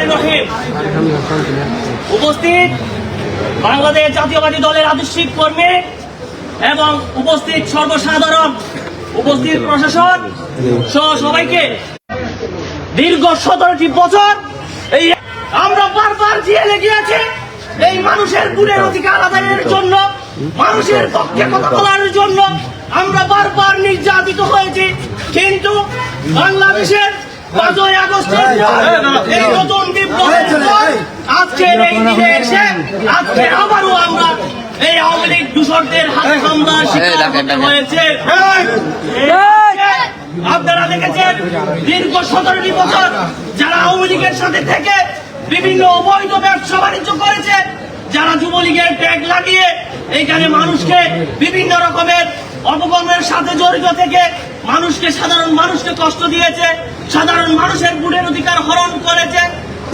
রহমানির রহিম। উপস্থিত বাংলাদেশ জাতীয়বাদী দলের আদর্শিক কর্মী এবং উপস্থিত সর্বসাধারণ, উপস্থিত প্রশাসন সহ সবাইকে, দীর্ঘ 17টি বছর এই আমরা বারবার জেলে গিয়েছি এই মানুষের গুণের অধিকার আদায়ের জন্য, মানুষের পক্ষে কথা বলার জন্য আমরা বারবার নির্যাতিত হয়েছি। কিন্তু বাংলাদেশের 5ই আগস্টের এই নতুন বিপ্লবের পর আজকের এই দিনে এসে আজকে আবারও আমরা এই আওয়ামী লীগ দূষণদের হাতে হামলার শিকার হতে হয়েছে। আপনারা দেখেছেন দীর্ঘ 17টি বছর যারা আওয়ামী লীগের সাথে থেকে বিভিন্ন অবৈধ ব্যবসা বাণিজ্য করেছে, যারা যুবলীগের ট্যাগ লাগিয়ে এইখানে মানুষকে বিভিন্ন রকমের অপকর্মের সাথে জড়িত থেকে সাধারণ মানুষকে কষ্ট দিয়েছে, সাধারণ মানুষের ভোটের অধিকার হরণ করেছে,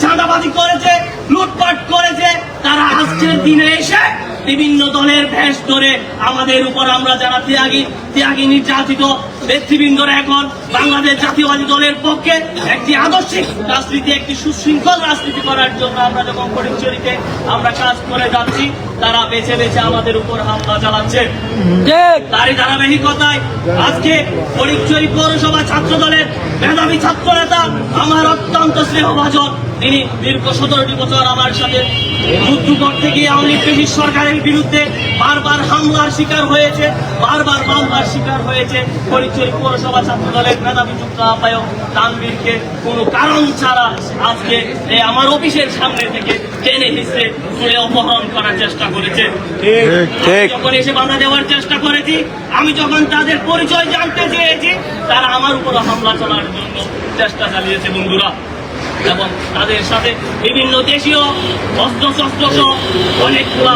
চাঁদাবাজি করেছে, লুটপাট করেছে, তারা আজকের দিনে এসে বিভিন্ন দলের ভেষ ধরে আমাদের উপর, আমরা যারা ত্যাগী নির্যাতিত ব্যক্তিবৃন্দরা এখন বাংলাদেশ জাতীয়বাদী দলের পক্ষে একটি আদর্শিক রাজনীতি, একটি সুশৃঙ্খল রাজনীতি করার জন্য আমরা যখন ফটিকছড়িতে আমরা কাজ করে যাচ্ছি, তারা বেছে বেছে আমাদের উপর হামলা চালাচ্ছে। তারই ধারাবাহিকতায় আজকে ফটিকছড়ি পৌরসভা ছাত্র দলের মেধাবী ছাত্র নেতা, আমার অত্যন্ত স্নেহভাজন, তিনি দীর্ঘ 17টি বছর আমার সাথে যুদ্ধ করতে গিয়ে আওয়ামী লীগ সরকারের বিরুদ্ধে বারবার হামলার শিকার হয়েছে, বারবার মামলার শিকার হয়েছে। ফটিকছড়ি পৌরসভা ছাত্র দলের মেধাবী যুক্ত আহ্বায়ক তানভীরকে কোনো কারণ ছাড়া আজকে আমার অফিসের সামনে থেকে টেনে হিসেবে তুলে অপহরণ করার চেষ্টা করেছে। যখন এসে বাধা দেওয়ার চেষ্টা করেছি, আমি যখন তাদের পরিচয় জানতে চেয়েছি, তারা আমার উপর হামলা চালানোর জন্য চেষ্টা চালিয়েছে বন্ধুরা। এবং তাদের সাথে বিভিন্ন দেশীয় অস্ত্রশস্ত্র সহ অনেকগুলা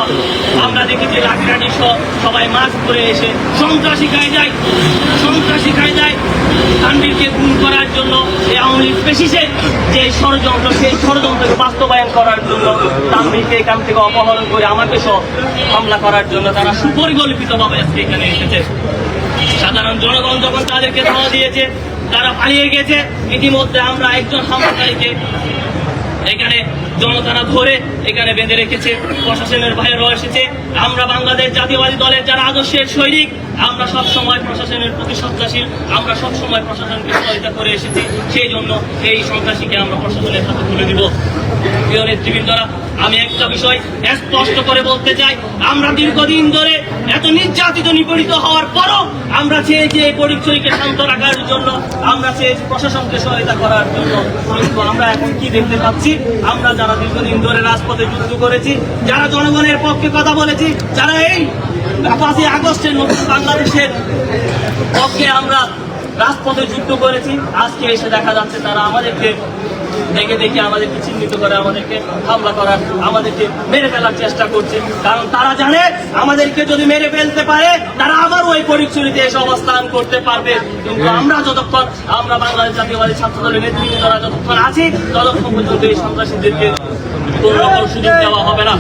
আমরা দেখেছি লাঠিরাটি সহ সবাই মাস্ক পরে এসে সন্ত্রাসী কায়দায় তানভীরকে খুন করার জন্য এই আওয়ামী লীগ পেশিসের যে ষড়যন্ত্র, সেই ষড়যন্ত্রকে বাস্তবায়ন করার জন্য তানভীরকে এখান থেকে অপহরণ করে আমাকে সহ হামলা করার জন্য তারা সুপরিকল্পিতভাবে আজকে এখানে এসেছে। সাধারণ জনগণ যখন তাদেরকে ধাওয়া দিয়েছে, তারা পালিয়ে গেছে। ইতিমধ্যে আমরা একজন হামলাকারীকে এখানে জনতারা ধরে এখানে বেঁধে রেখেছে, প্রশাসনের বাইরেও এসেছে। আমরা বাংলাদেশ জাতীয়বাদী দলের যারা আদর্শের সৈনিক, আমরা সব সময় প্রশাসনের প্রতি সন্ত্রাসীর, আমরা সব সময় প্রশাসনকে সহায়তা করে এসেছি। সেই জন্য এই সন্ত্রাসীকে আমরা প্রশাসনের হাতে তুলে দিব। প্রিয় নেতৃবৃন্দরা, আমি একটা বিষয় স্পষ্ট করে বলতে চাই, আমরা দীর্ঘদিন ধরে এত নির্যাতিত নিপীড়িত হওয়ার পরও আমরা চেয়েছি এই ফটিকছড়িকে শান্ত রাখার জন্য, আমরা চেয়েছি প্রশাসনকে সহায়তা করার জন্য। কিন্তু আমরা এখন কি দেখতে পাচ্ছি, আমরা যারা দীর্ঘদিন ধরে রাজপথে যুদ্ধ করেছি, যারা জনগণের পক্ষে কথা বলেছি, যারা এই 5ই আগস্টের নতুন বাংলাদেশের পক্ষে আমরা রাজপথে যুদ্ধ করেছি, আজকে এসে দেখা যাচ্ছে তারা আমাদেরকে দেখে আমাদেরকে চিহ্নিত করে, আমাদেরকে হামলা করার, আমাদেরকে মেরে ফেলার চেষ্টা করছে। কারণ তারা জানে আমাদেরকে যদি মেরে ফেলতে পারে, তারা আবার ওই ফটিকছড়িতে এসে অবস্থান করতে পারবে। কিন্তু আমরা যতক্ষণ, আমরা বাংলাদেশ জাতীয়বাদী ছাত্র দলের নেতৃবৃন্দরা যতক্ষণ আছি, ততক্ষণ পর্যন্ত এই সন্ত্রাসীদেরকে কোনো রকম সুযোগ দেওয়া হবে না।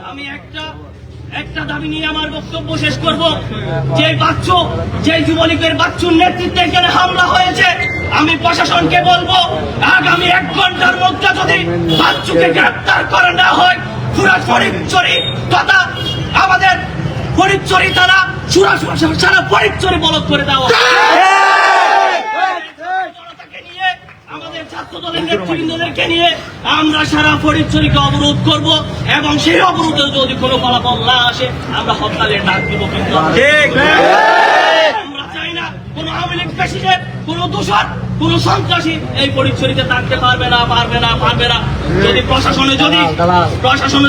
আমি একটা দাবি নিয়ে আমার বক্তব্য শেষ করব। যে যুবলীগের বাচ্চুর নেতৃত্বে এখানে হামলা হয়েছে, আমি প্রশাসনকে বলবো, আগামী 1 ঘন্টার মধ্যে যদি বাচ্চুকে গ্রেপ্তার করে না হয়, পুরা ফটিকছড়ি তথা আমাদের ফটিকছড়ি তারা সারা ফটিকছড়ি বলক করে দেওয়া, আমাদের ছাত্র দলের নেতৃবৃন্দদেরকে নিয়ে আমরা সারা ফটিকছড়িকে অবরোধ করব এবং সেই অবরোধে যদি কোনো ফলাফল না আসে, আমরা হরতালের ডাক দিব। কিন্তু আমরা চাই না কোন আওয়ামী লীগ প্রেসিডেন্ট, কোন দূষণ, কোন সন্ত্রাসী এই ফটিকছড়িতে থাকতে পারবে না। যদি প্রশাসনে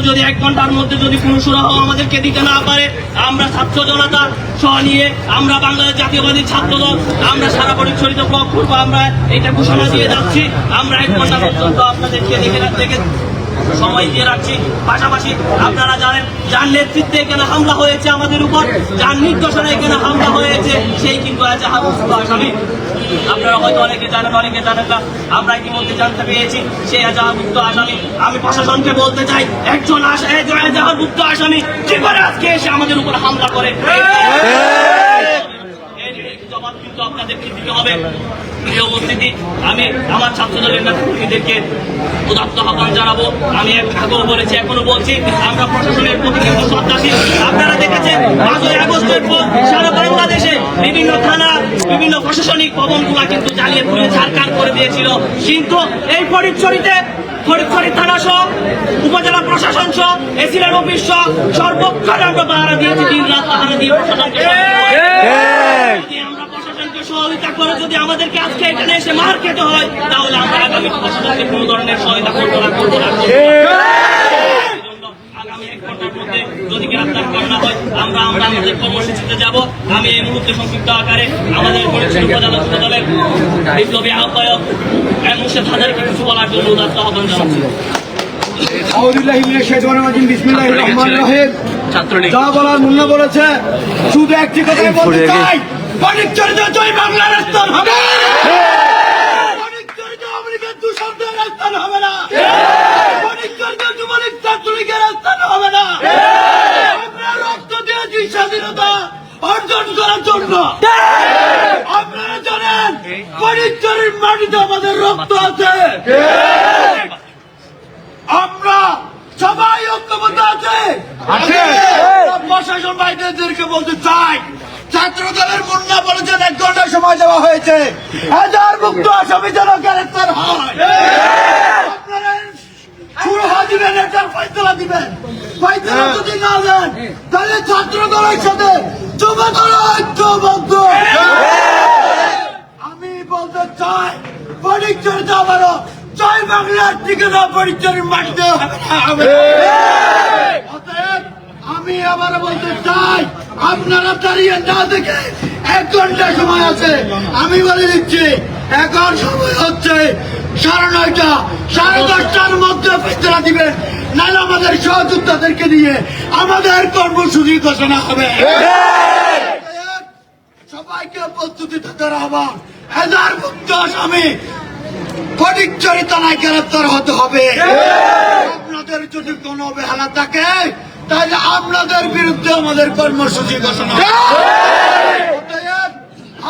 যদি 1 ঘন্টার মধ্যে যদি কোনো সুরাহ আমাদেরকে দিতে না পারে, আমরা ছাত্র জনতা সহ নিয়ে আমরা বাংলাদেশ জাতীয়বাদী ছাত্র দল, আমরা সারা ফটিকছড়িতে ব্লক করবো। আমরা এটা ঘোষণা দিয়ে যাচ্ছি, আমরা 1 ঘন্টা পর্যন্ত আপনাদেরকে দেখে সময় দিয়ে রাখছি। পাশাপাশি আপনারা জানেন, যার নেতৃত্বে এখানে হামলা হয়েছে আমাদের উপর, যার নির্দেশনে এখানে হামলা হয়েছে, সেই কিন্তু এজাহারভুক্ত আসামি। আপনারা হয়তো অনেকে জানেন না, আমরা ইতিমধ্যে জানতে পেরেছি সেই এজাহারভুক্ত আসামি। আমি প্রশাসনকে বলতে চাই, একজন এজাহারভুক্ত আসামি কি করে আজকে এসে আমাদের উপর হামলা করে, জবাব কিন্তু আপনাদেরকে দিতে হবে। এই উপস্থিতি আমি আমার ছাত্র দলের নেতাকর্মীদেরকে উদাত্ত আহ্বান জানাবো। আমি আগেও বলেছি, এখনো বলছি, আমরা প্রশাসনের প্রতি কিন্তু শ্রদ্ধাশীল। আপনারা দেখেছেন 5ই আগস্টের পর সারা বাংলাদেশে বিভিন্ন থানা, বিভিন্ন প্রশাসনিক ভবনগুলা কিন্তু জ্বালিয়ে পুড়িয়ে ছারখার করে দিয়েছিল, কিন্তু এই ফরিদছড়িতে ফরিদছড়ি থানা সহ উপজেলা প্রশাসন সহ এসিলের অফিস সহ সর্বক্ষণ আমরা পাহারা দিয়েছি, দিন রাত পাহারা দিয়ে প্রশাসনকে আমরা প্রশাসনকে সহযোগিতা করে যদি আমাদেরকে আজকে এখানে এসে মার খেতে হয়, তাহলে আমরা আগামী প্রশাসনকে কোনো ধরনের সহায়তা করবো না। আগামী 1 ঘন্টার মধ্যে যদি গ্রেফতার করা হয় আমরা আমাদের কর্মসূচিতে যাব। আমি এই মুহূর্তে সংক্ষিপ্ত আকারে আমাদের ফরিদছড়ি উপজেলা যুব দলের বিপ্লবী আহ্বায়ক মুর্শেদ হাজারীকে কিছু বলার জন্য উদাত্ত আহ্বান জানাচ্ছি। যা বলার মুন্না বলেছে, শুধু একটি কথাই বলতে চাই, ফরিদছড়িতে জয় বাংলার স্থান হবে, ফরিদছড়িতে আমেরিকার দুঃশব্দের স্থান হবে না, ফরিদছড়িতে যুবলীগ ছাত্রলীগের স্থান হবে না। আমরা রক্ত দিয়েছি স্বাধীনতা অর্জন করার জন্য। আপনারা জানেন ফরিদছড়ির মাটিতে আমাদের রক্ত আছে, আমরা সবাই ঐক্যবদ্ধ আছে। প্রশাসন ভাইদেরকে বলতে চাই, ছাত্র দলের মুন্না বলেছেন 1 ঘন্টা সময় দেওয়া হয়েছে, 1000 মুক্ত আসামি যেন গ্রেফতার হয়। আপনারা সুরাহা দিবেন, এটার ফয়সালা দিবেন। ফয়সালা যদি না দেন তাহলে ছাত্র দলের সাথে যুব দল ঐক্যবদ্ধ। আমি বলতে চাই ফরিদছড়িতে আবারও জয় বাংলার ঠিকানা ফরিদছড়ির মাটিতে হবে। অতএব আমি আবার বলতে চাই, আপনারা দাঁড়িয়ে না দেখে 1 ঘন্টা সময় আছে। আমি বলে দিচ্ছি, এখন সময় হচ্ছে 9:30, 10:30টার মধ্যে ফেসলা দিবেন, নাহলে আমাদের সহযোদ্ধাদেরকে দিয়ে আমাদের কর্মসূচি ঘোষণা হবে। সবাইকে প্রস্তুতি থাকার আহ্বান। 1000 মুক্ত আসামি ফরিদছড়ি থানায় গ্রেফতার হতে হবে। আপনাদের যদি কোনো অবহেলা থাকে তাহলে আপনাদের বিরুদ্ধে আমাদের কর্মসূচি ঘোষণা।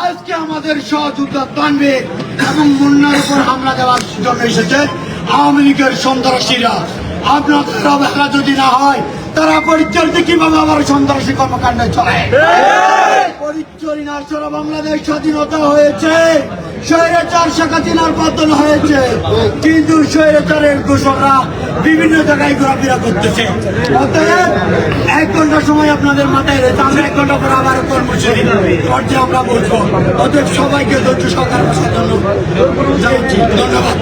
আজকে আমাদের সহযোদ্ধা তানভীর এবং মুন্নার উপর হামলা দেওয়ার জন্য এসেছে আওয়ামী লীগের সন্ত্রাসীরা। আপনাদের অবহেলা যদি না হয়, তারা ফরিদছড়িতে কিভাবে আবার সন্ত্রাসী কর্মকাণ্ড চলে? ফরিদছড়ি না সারা বাংলাদেশ স্বাধীনতা হয়েছে, স্বৈরাচার শেখ হাসিনার পতন হয়েছে, কিন্তু স্বৈরাচারের ঘোষণা বিভিন্ন জায়গায় ঘোরাফেরা করতেছে। অতএব 1 ঘন্টা সময় আপনাদের মাথায় রয়েছে, আমরা 1 ঘন্টা পর আবার কর্মসূচি পর্যায়ে আমরা বলবো। অতএব সবাইকে ধৈর্য সহকারে বসার জন্য ধন্যবাদ।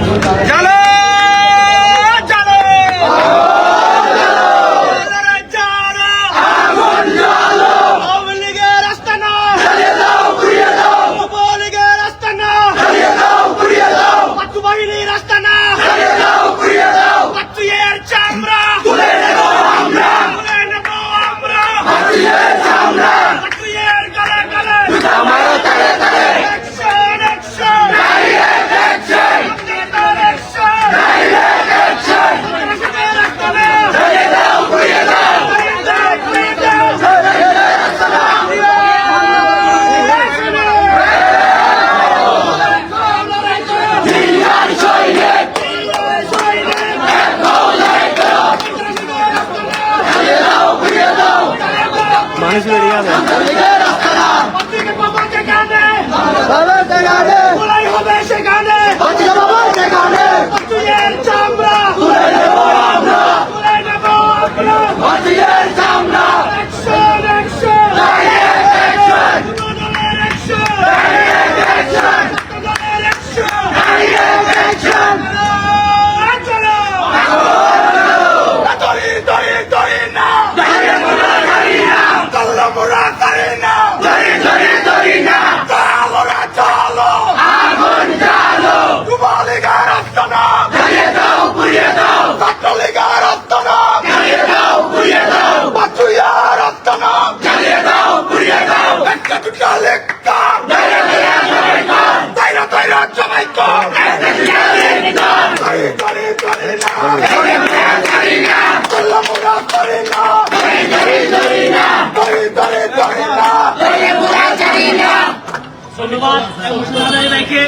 ধন্যবাদ এবং শুভেচ্ছা রেখে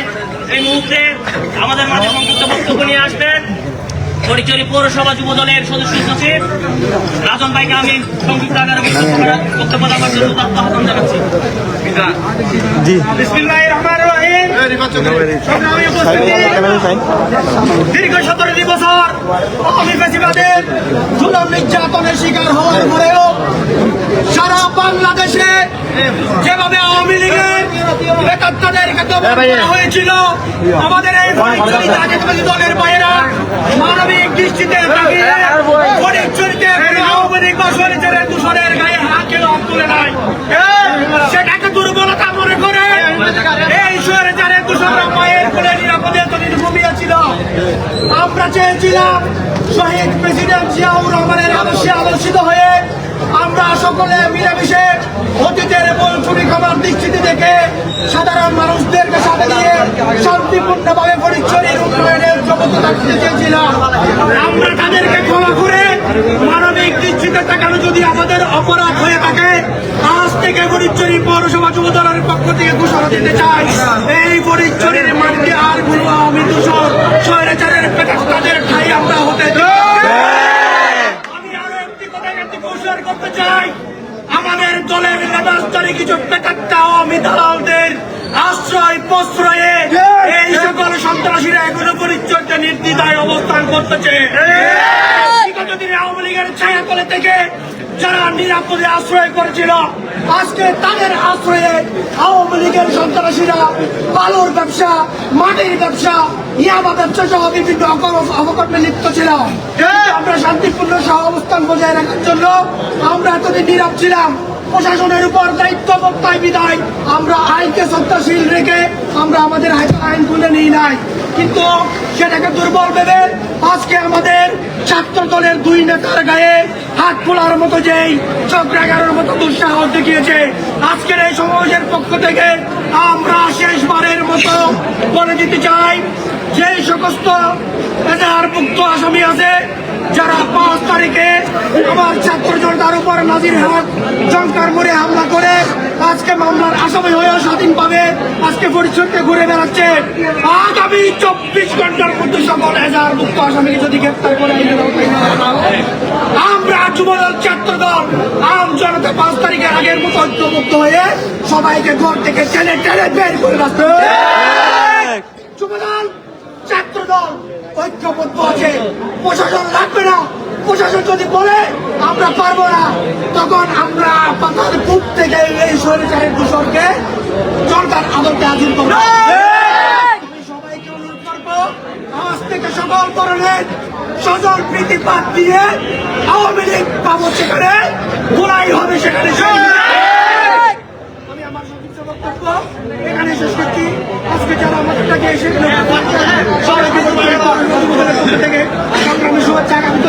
এই মুহূর্তে আমাদের মাঝে সংক্ষিপ্ত বক্তব্য নিয়ে আসবেন ফটিকছড়ি পৌরসভা যুব দলের সদস্য সচিব রাজন ভাইকে আমি সংক্ষিপ্ত আকারে বক্তব্য দেওয়ার জন্য আহ্বান জানাচ্ছি। বিসমিল্লাহির রহমানির রহিম। সংগ্রামী উপস্থিতি, দীর্ঘ 17 বছর আওয়ামী ফ্যাসিবাদের জুলুম নির্যাতনের শিকার হওয়ার পরেও সারা বাংলাদেশে যেভাবে আওয়ামী লীগের নেতাদেরকে দমন করা হয়েছিল, আমাদের এই ফটিকছড়ি জাতীয়তাবাদী দলের বাইরা মানবিক দৃষ্টিতে তাকিয়ে ফটিকছড়িতে কোনো আওয়ামী লীগ বা স্বৈরাচারের দূষণের গায়ে হাতও তুলে নাই। সেটাকে দুর্বলতা মনে করে এই স্বৈরাচারের দূষণরা মায়ের কোলে নিরাপদে তৈরি ঘুমিয়েছিল। আমরা চেয়েছিলাম শহীদ প্রেসিডেন্ট জিয়াউর রহমানের আদর্শে আদর্শিত হয়ে আমরা সকলে মিলেমিশে অতীতের মূল ছবি খাবার দৃষ্টিতে দেখে সাধারণ মানুষদেরকে সাথে নিয়ে শান্তিপূর্ণভাবে ফটিকছড়ির উন্নয়নের জগতে থাকতে চেয়েছিলাম। আমরা তাদেরকে ক্ষমা করে মানবিক দৃষ্টিতে তাকানো যদি আমাদের অপরাধ হয়ে থাকে, আজ থেকে ফটিকছড়ি পৌরসভা যুব দলের পক্ষ থেকে ঘোষণা দিতে চাই, এই ফটিকছড়ির মাটিতে আর কোনো আওয়ামী দূষণ স্বৈরাচারের পেটাদের ঠাই আমরা হতে দেব। করতে চাই, আমাদের দলের নেতাস্তরে কিছু পেটাত্তা আওয়ামী দালালদের আশ্রয় প্রশ্রয়ে এই সকল সন্ত্রাসীরা এখনো পরিচর্যা নির্দ্বিধায় অবস্থান করতেছে। বিগত দিনে আওয়ামী লীগের ছায়াতলে থেকে যারা নিরাপদে আশ্রয় করেছিল, আজকে তাদের আশ্রয়ে আওয়ামী লীগের সন্ত্রাসীরা বালুর ব্যবসা, মাটির ব্যবসা, ইয়াবা ব্যবসা সহ বিভিন্ন অপকর্মে লিপ্ত ছিল। আমরা শান্তিপূর্ণ সহ অবস্থান বজায় রাখার জন্য আমরা এতদিন নীরব ছিলাম। প্রশাসনের উপর দায়িত্ব বক্তায় বিদায় আমরা আইনকে শ্রদ্ধাশীল রেখে আমরা আমাদের হাতে আইন তুলে নিই নাই, কিন্তু সেটাকে দুর্বল ভেবে আজকে আমাদের ছাত্র দলের 2 নেতার গায়ে হাত খোলার মতো যেই চক্রাগারের মতো দুঃসাহস দেখিয়েছে, আজকের এই সমাবেশের পক্ষ থেকে আমরা শেষবারের মতো বলে দিতে চাই, যেই সমস্ত এজাহারভুক্ত আসামি আছে যারা 5 তারিখে আমার ছাত্র জনতার উপর নাজির হক জঙ্কার মোড়ে হামলা করে আজকে মামলার আসামি হয়েও স্বাধীনভাবে আজকে ফটিকছড়িতে ঘুরে বেড়াচ্ছে, আগামী 24 ঘন্টার মধ্যে সকল এজাহারভুক্ত আসামিকে যদি গ্রেপ্তার করে আমরা যুবদল ছাত্র দল আম জনতা 5 তারিখের আগের মতো ঐক্যবদ্ধ হয়ে সবাইকে ঘর থেকে টেনে টেনে বের করে আসতে হবে। যুবদল ছাত্র দল ঐক্যবদ্ধ আছে, প্রশাসন লাগবে না। প্রশাসন যদি বলে আমরা পারবো না, তখন আমরা পাতার কূপ থেকে এই স্বৈরাচারের দূষণকে জনতার আদরকে হাজির করবো। আমি সবাইকে অনুরোধ করবো, আজ থেকে সকল ধরনের স্বজন প্রীতি বাদ দিয়ে আওয়ামী লীগ পাবো সেখানে, গোলাই হবে সেখানে। আমি আমার সংক্ষিপ্ত বক্তব্য এখানে শেষ করছি। আজকে যারা আমাদেরটাকে এসে সবাইকে থেকে সংগ্রামী শুভেচ্ছা আগামী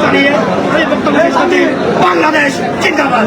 জানিয়ে আমি বক্তব্য শেষ করছি। বাংলাদেশ জিন্দাবাদ।